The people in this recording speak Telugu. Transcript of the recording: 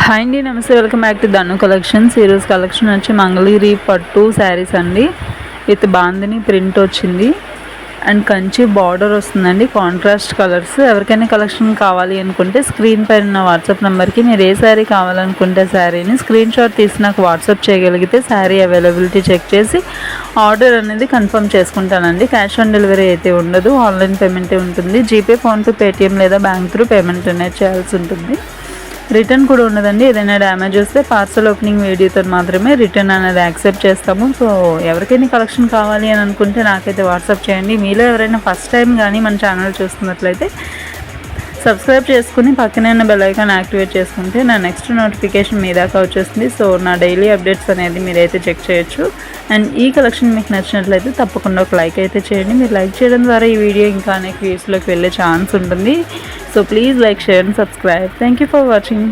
హాయ్ అండి, నమస్తే. Welcome back to Dhanu collections. ఈరోజు కలెక్షన్ వచ్చి మంగళగిరి పట్టు శారీస్ అండి. విత్ బాందిని ప్రింట్ వచ్చింది అండ్ కంచి బార్డర్ వస్తుందండి, కాంట్రాస్ట్ కలర్స్. ఎవరికైనా కలెక్షన్ కావాలి అనుకుంటే స్క్రీన్ పైన ఉన్న వాట్సాప్ నెంబర్కి మీరు ఏ శారీ కావాలనుకుంటే శారీని స్క్రీన్ షాట్ తీసి నాకు వాట్సాప్ చేయగలిగితే శారీ అవైలబిలిటీ చెక్ చేసి ఆర్డర్ అనేది కన్ఫర్మ్ చేసుకుంటానండి. క్యాష్ ఆన్ డెలివరీ అయితే ఉండదు, ఆన్లైన్ పేమెంటే ఉంటుంది. జీపే, ఫోన్పే, పేటిఎం లేదా బ్యాంక్ త్రూ పేమెంట్ అనేది చేయాల్సి ఉంటుంది. రిటర్న్ కూడా ఉండదండి. ఏదైనా డ్యామేజ్ వస్తే పార్సల్ ఓపెనింగ్ వీడియోతో మాత్రమే రిటర్న్ అనేది యాక్సెప్ట్ చేస్తాము. సో ఎవరికైనా కలెక్షన్ కావాలి అని అనుకుంటే నాకైతే వాట్సాప్ చేయండి. మీలో ఎవరైనా ఫస్ట్ టైం కానీ మన ఛానల్ చూస్తున్నట్లయితే సబ్స్క్రైబ్ చేసుకుని పక్కనే ఉన్న బెల్ ఐకాన్ యాక్టివేట్ చేసుకుంటే నా నెక్స్ట్ నోటిఫికేషన్ మీ దాకా వచ్చేస్తుంది. సో నా డైలీ అప్డేట్స్ అనేది మీరైతే చెక్ చేయొచ్చు. అండ్ ఈ కలెక్షన్ మీకు నచ్చినట్లయితే తప్పకుండా ఒక లైక్ అయితే చేయండి. మీరు లైక్ చేయడం ద్వారా ఈ వీడియో ఇంకా అనేక వ్యూస్లోకి వెళ్ళే ఛాన్స్ ఉంటుంది. So please like, share and subscribe. Thank you for watching.